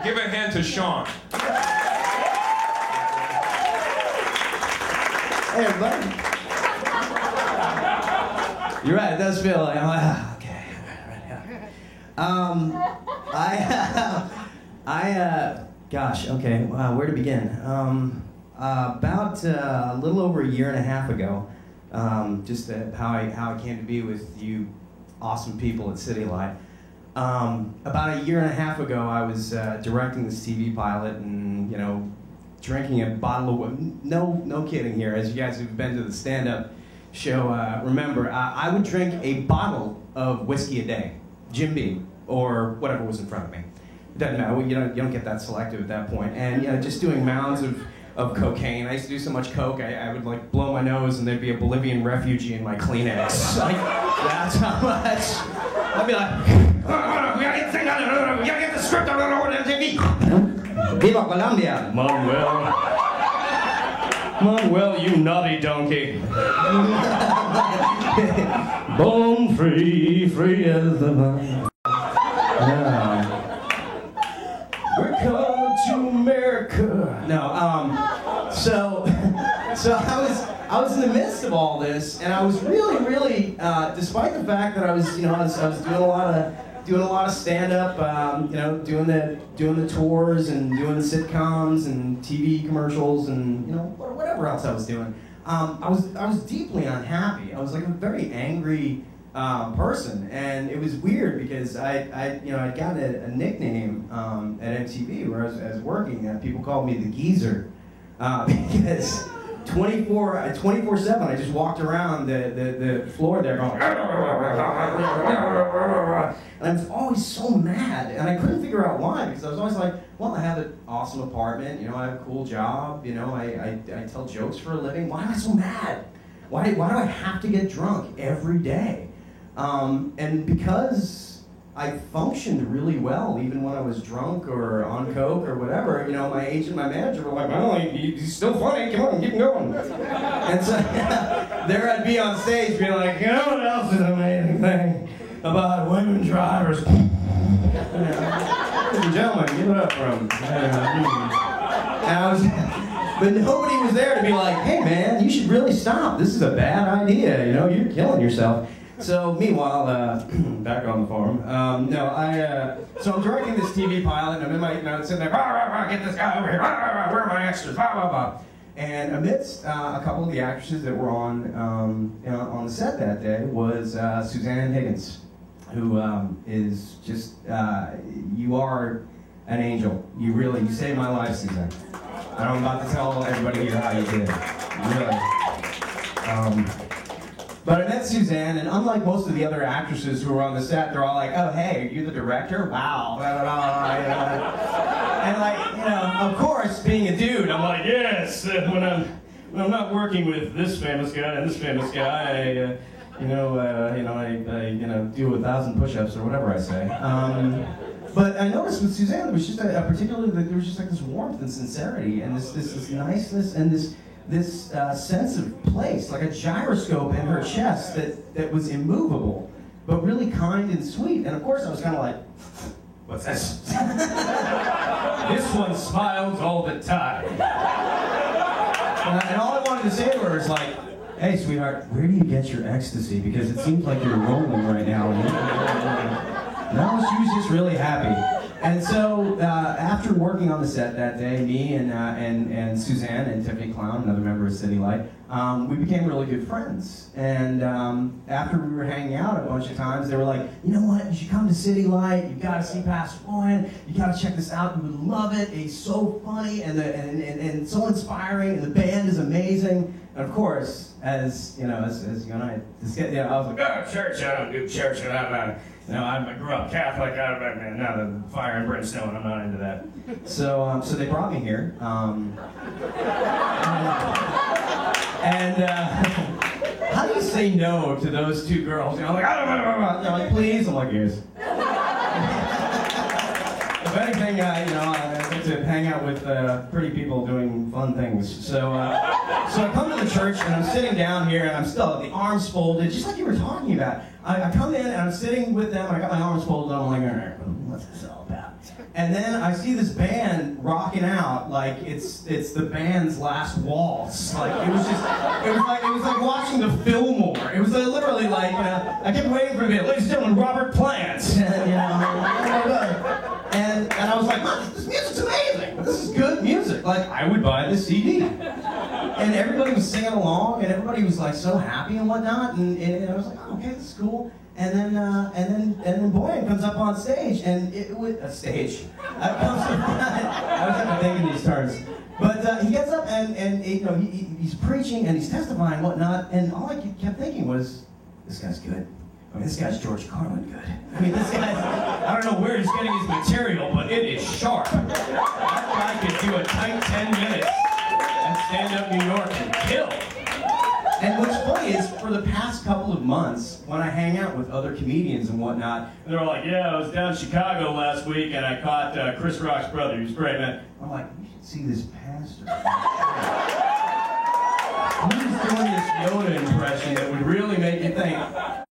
Give a hand to Sean. Hey, everybody. You're right, it does feel like, I'm like, okay. Gosh, okay, where to begin? About a little over a year and a half ago, just how I came to be with you awesome people at City Light. About a year and a half ago, I was directing this TV pilot and, you know, drinking a bottle of, no kidding here, as you guys who've been to the stand-up show remember, I would drink a bottle of whiskey a day, Jim Beam, or whatever was in front of me. It doesn't matter, you don't get that selective at that point. And, you know, just doing mounds of cocaine. I used to do so much coke, I would like blow my nose and there'd be a Bolivian refugee in my Kleenex. Like, that's how much. I'd be like, we gotta get the thing on, we gotta get the script on TV. Viva Colombia! Manuel, you naughty donkey. Born free, free as the vine. We're coming to America. No, so I was in the midst of all this, and I was really, despite the fact that I was doing a lot of stand-up, you know, doing the tours and doing the sitcoms and TV commercials and, you know, whatever else I was doing. I was deeply unhappy. I was like a very angry person, and it was weird because I got a nickname at MTV where I was working, and people called me the Geezer because 24/7 I just walked around the floor there going, and I was always so mad, and I couldn't figure out why, because I was always like, well, I have an awesome apartment, you know, I have a cool job, you know, I tell jokes for a living. Why am I so mad? Why do I have to get drunk every day? And because I functioned really well, even when I was drunk or on coke or whatever, you know, my agent, my manager were like, well, he's still funny, come on, keep him going. And so there I'd be on stage being like, you know what else is an amazing thing about women drivers? Ladies and gentlemen, give it up for them. But nobody was there to be like, hey man, you should really stop. This is a bad idea, you know, you're killing yourself. So meanwhile, back on the farm, so I'm directing this TV pilot, and I'm in my, sitting there, get this guy over here, where are my extras, And amidst a couple of the actresses that were on the set that day was Suzanne Higgins, who is just, you are an angel. You saved my life, Suzanne. And I'm about to tell everybody here how you did, really. But I met Suzanne, and unlike most of the other actresses who were on the set, they're all like, oh, hey, are you the director? Wow. And like, you know, of course, being a dude, I'm like, yes, when I'm not working with this famous guy and this famous guy, I do 1,000 push-ups or whatever I say. But I noticed with Suzanne, there was just there was just like this warmth and sincerity, and this niceness, and this sense of place, like a gyroscope in her chest that was immovable, but really kind and sweet. And of course I was kind of like, what's this? This one smiles all the time. And all I wanted to say to her is like, hey sweetheart, where do you get your ecstasy? Because it seems like you're rolling right now. No, she was just really happy. And so, after working on the set that day, me and Suzanne and Tiffany Clown, another member of City Light, we became really good friends. And after we were hanging out a bunch of times, they were like, you know what, you should come to City Light, you've got to see Pastor Boyan, you got to check this out, you would love it, he's so funny and so inspiring, and the band is amazing. And of course, as you and I, I was like, oh, church, I don't do church, and I grew up Catholic, now the fire and brimstone, I'm not into that. So they brought me here. How do you say no to those two girls? Like, they're like, please? I'm like, yes. If anything, I get to hang out with pretty people doing fun things. So I come to the church, and I'm sitting down here, and I'm still, the arms folded, just like you were talking about. I come in, and I'm sitting with them, and I got my arms folded, and I'm like, all right, what's this all about? And then I see this band rocking out like it's the band's last waltz. Like it was like watching the Fillmore. It was literally like I kept waiting for it. Ladies and gentlemen, Robert Plant. And I was like, look, this music's amazing. This is good music. Like I would buy this CD. And everybody was singing along, and everybody was like so happy and whatnot. And I was like, oh, okay, this is cool. And then Boyan comes up on stage, and it was a stage. I was never thinking these terms, but he gets up and you know he's preaching and he's testifying and whatnot, and all I kept thinking was, this guy's good. I mean, this guy's George Carlin good. I mean, this guy's, I don't know where he's getting his material, but it is sharp. That guy could do a tight 10 minutes and stand up New York and kill. And what's funny is, for the past couple of months, when I hang out with other comedians and whatnot, and they're all like, yeah, I was down in Chicago last week and I caught Chris Rock's brother. He was great, man. I'm like, you should see this pastor. He's doing this Yoda impression that would really make you think.